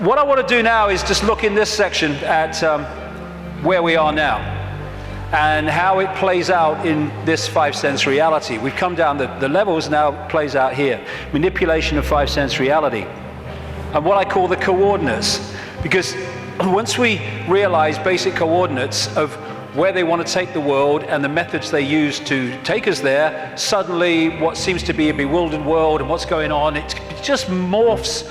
what I want to do now is just look in this section at where we are now and how it plays out in this five-sense reality. We've come down the levels, now plays out here. Manipulation of five-sense reality. And what I call the coordinates. Because once we realize basic coordinates of where they want to take the world and the methods they use to take us there, suddenly what seems to be a bewildered world and what's going on, it just morphs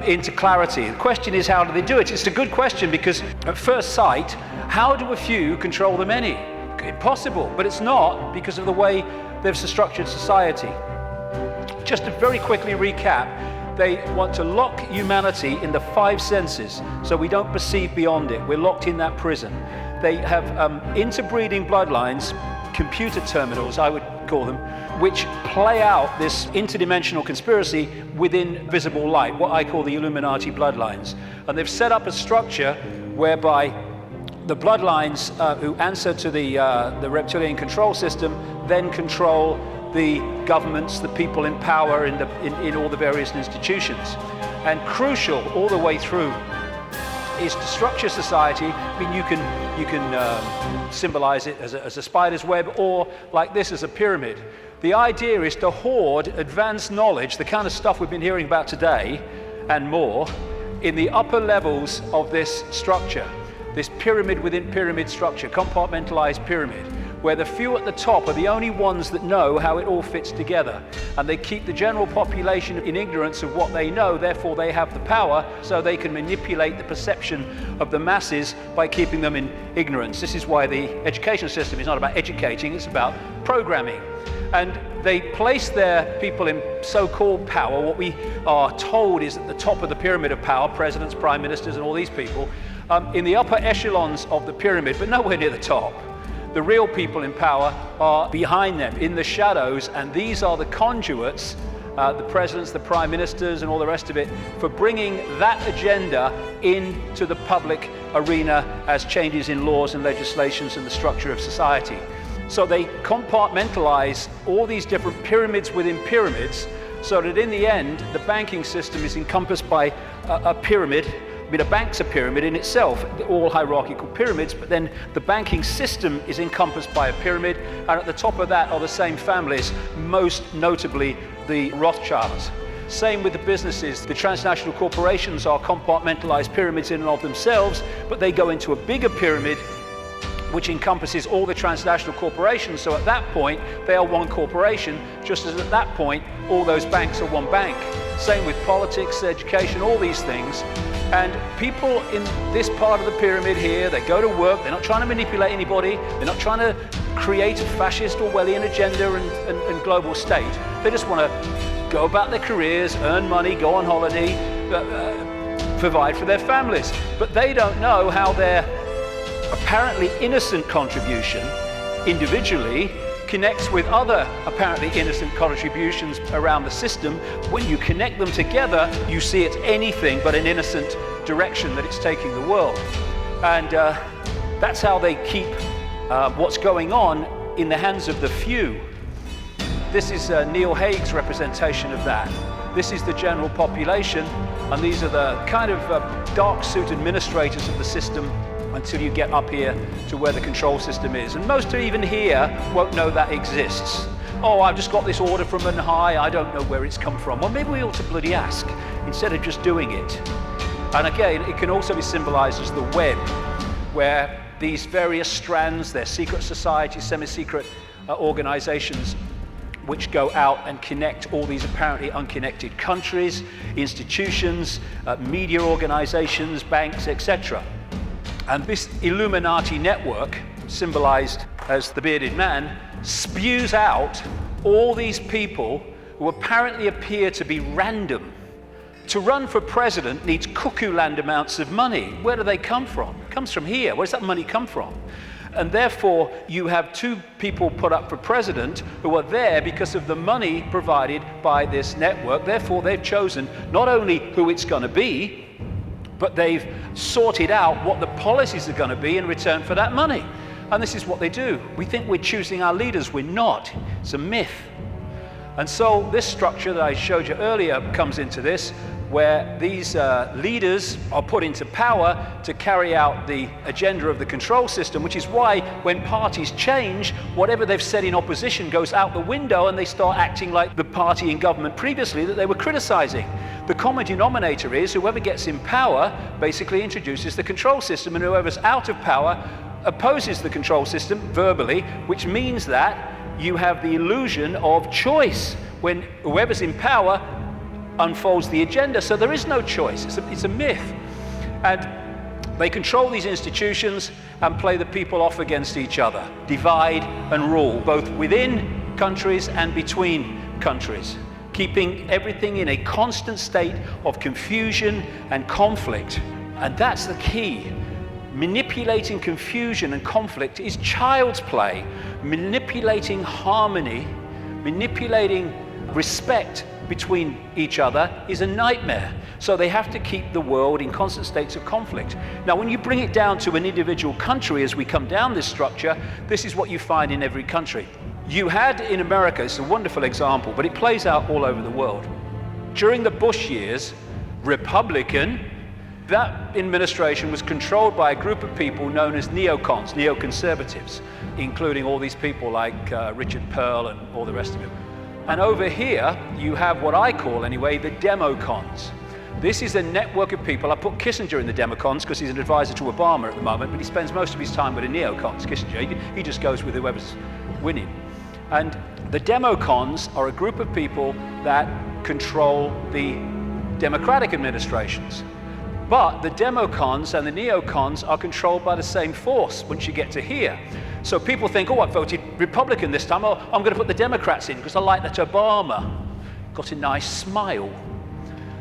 into clarity. The question is, how do they do it? It's a good question, because at first sight, how do a few control the many? Impossible, but it's not, because of the way they've structured society. Just to very quickly recap, they want to lock humanity in the five senses so we don't perceive beyond it. We're locked in that prison. They have interbreeding bloodlines, computer terminals, I would call them, which play out this interdimensional conspiracy within visible light, what I call the Illuminati bloodlines. And they've set up a structure whereby the bloodlines who answer to the reptilian control system then control the governments, the people in power in all the various institutions. And crucial all the way through is to structure society. I mean, you can symbolize it as a spider's web, or like this as a pyramid. The idea is to hoard advanced knowledge, the kind of stuff we've been hearing about today and more, in the upper levels of this structure, this pyramid within pyramid structure, compartmentalized pyramid, where the few at the top are the only ones that know how it all fits together. And they keep the general population in ignorance of what they know, therefore they have the power, so they can manipulate the perception of the masses by keeping them in ignorance. This is why the education system is not about educating, it's about programming. And they place their people in so-called power. What we are told is at the top of the pyramid of power, presidents, prime ministers, and all these people, in the upper echelons of the pyramid, but nowhere near the top. The real people in power are behind them, in the shadows, and these are the conduits, the presidents, the prime ministers, and all the rest of it, for bringing that agenda into the public arena as changes in laws and legislations and the structure of society. So they compartmentalize all these different pyramids within pyramids, so that in the end, the banking system is encompassed by a pyramid. I mean, a bank's a pyramid in itself, all hierarchical pyramids, but then the banking system is encompassed by a pyramid, and at the top of that are the same families, most notably the Rothschilds. Same with the businesses. The transnational corporations are compartmentalized pyramids in and of themselves, but they go into a bigger pyramid which encompasses all the transnational corporations. So at that point, they are one corporation, just as at that point, all those banks are one bank. Same with politics, education, all these things. And people in this part of the pyramid here, they go to work, they're not trying to manipulate anybody, they're not trying to create a fascist Orwellian agenda and global state. They just want to go about their careers, earn money, go on holiday, provide for their families. But they don't know how their apparently innocent contribution individually connects with other apparently innocent contributions around the system. When you connect them together, you see it's anything but an innocent direction that it's taking the world. And that's how they keep what's going on in the hands of the few. This is Neil Haig's representation of that. This is the general population, and these are the kind of dark suit administrators of the system until you get up here to where the control system is. And most even here won't know that exists. Oh, I've just got this order from on high, I don't know where it's come from. Well, maybe we ought to bloody ask, instead of just doing it. And again, it can also be symbolized as the web, where these various strands, they're secret societies, semi-secret organizations, which go out and connect all these apparently unconnected countries, institutions, media organizations, banks, etc. And this Illuminati network, symbolized as the bearded man, spews out all these people who apparently appear to be random. To run for president needs cuckoo land amounts of money. Where do they come from? It comes from here. Where does that money come from? And therefore, you have two people put up for president who are there because of the money provided by this network. Therefore, they've chosen not only who it's going to be, but they've sorted out what the policies are going to be in return for that money. And this is what they do. We think we're choosing our leaders. We're not. It's a myth. And so this structure that I showed you earlier comes into this. where these leaders are put into power to carry out the agenda of the control system, which is why when parties change, whatever they've said in opposition goes out the window and they start acting like the party in government previously that they were criticizing. The common denominator is whoever gets in power basically introduces the control system, and whoever's out of power opposes the control system verbally, which means that you have the illusion of choice when whoever's in power unfolds the agenda. So there is no choice. It's a myth. And they control these institutions and play the people off against each other, divide and rule, both within countries and between countries, keeping everything in a constant state of confusion and conflict. And that's the key. Manipulating confusion and conflict is child's play. Manipulating harmony, manipulating respect between each other is a nightmare. So they have to keep the world in constant states of conflict. Now, when you bring it down to an individual country, as we come down this structure, this is what you find in every country. You had in America, it's a wonderful example, but it plays out all over the world. During the Bush years, Republican, that administration was controlled by a group of people known as neocons, neoconservatives, including all these people like Richard Pearl and all the rest of it. And over here, you have what I call, anyway, the democons. This is a network of people. I put Kissinger in the democons because he's an advisor to Obama at the moment, but he spends most of his time with the neocons, Kissinger. He just goes with whoever's winning. And the democons are a group of people that control the democratic administrations. But the democons and the neocons are controlled by the same force once you get to here. So people think, oh, I voted Republican this time. Oh, I'm going to put the Democrats in because I like that Obama got a nice smile.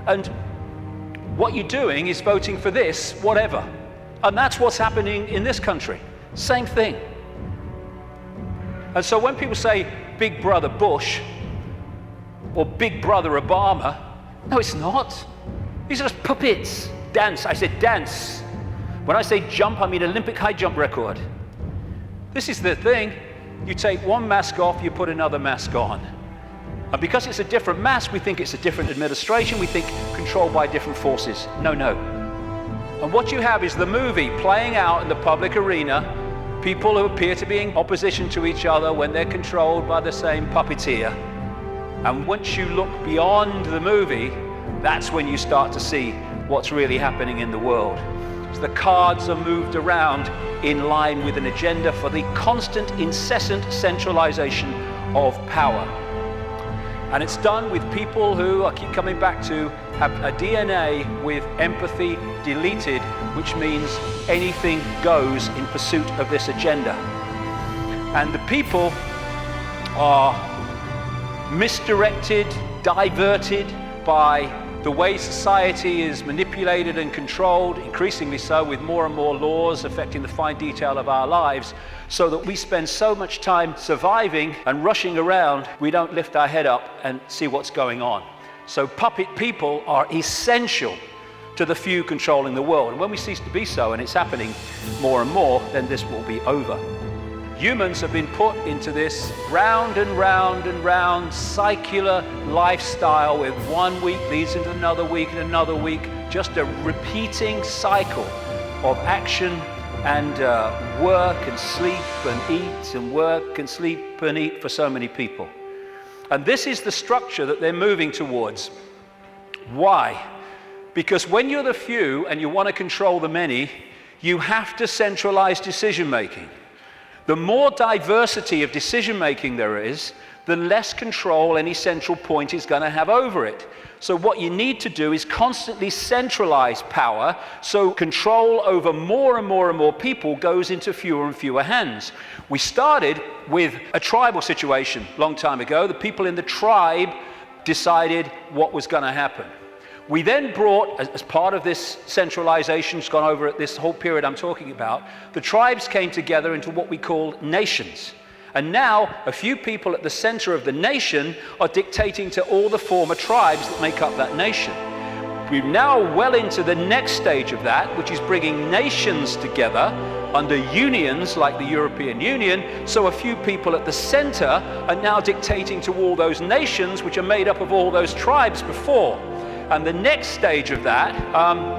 And what you're doing is voting for this, whatever. And that's what's happening in this country. Same thing. And so when people say Big Brother Bush or Big Brother Obama, no, it's not. These are just puppets. Dance, I said dance. When I say jump, I mean Olympic high jump record. This is the thing. You take one mask off, you put another mask on. And because it's a different mask, we think it's a different administration, we think controlled by different forces. No, no. And what you have is the movie playing out in the public arena, people who appear to be in opposition to each other when they're controlled by the same puppeteer. And once you look beyond the movie, that's when you start to see what's really happening in the world. So the cards are moved around in line with an agenda for the constant, incessant centralization of power. And it's done with people who, I keep coming back to, have a DNA with empathy deleted, which means anything goes in pursuit of this agenda. And the people are misdirected, diverted by the way society is manipulated and controlled, increasingly so with more and more laws affecting the fine detail of our lives, so that we spend so much time surviving and rushing around, we don't lift our head up and see what's going on. So puppet people are essential to the few controlling the world. And when we cease to be so, and it's happening more and more, then this will be over. Humans have been put into this round and round and round circular lifestyle where 1 week leads into another week and another week, just a repeating cycle of action and work and sleep and eat and work and sleep and eat for so many people. And this is the structure that they're moving towards. Why? Because when you're the few and you want to control the many, you have to centralize decision making. The more diversity of decision-making there is, the less control any central point is going to have over it. So what you need to do is constantly centralize power, so control over more and more and more people goes into fewer and fewer hands. We started with a tribal situation a long time ago. The people in the tribe decided what was going to happen. We then brought, as part of this centralization, it's gone over at this whole period I'm talking about, the tribes came together into what we call nations. And now, a few people at the center of the nation are dictating to all the former tribes that make up that nation. We're now well into the next stage of that, which is bringing nations together under unions like the European Union, so a few people at the center are now dictating to all those nations which are made up of all those tribes before. And the next stage of that,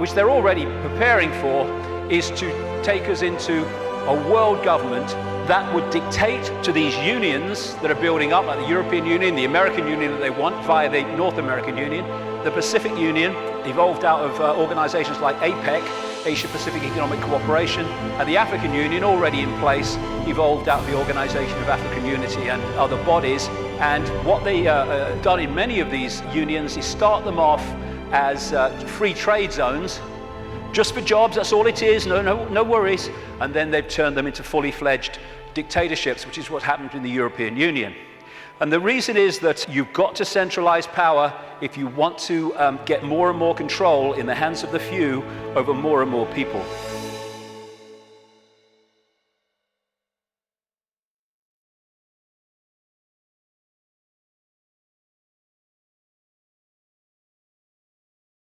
which they're already preparing for, is to take us into a world government that would dictate to these unions that are building up, like the European Union, the American Union that they want via the North American Union, the Pacific Union, evolved out of organizations like APEC, Asia Pacific Economic Cooperation, and the African Union, already in place, evolved out of the Organization of African Unity and other bodies. And what they done in many of these unions is start them off as free trade zones, just for jobs, that's all it is, no worries. And then they've turned them into fully fledged dictatorships, which is what happened in the European Union. And the reason is that you've got to centralize power if you want to get more and more control in the hands of the few over more and more people.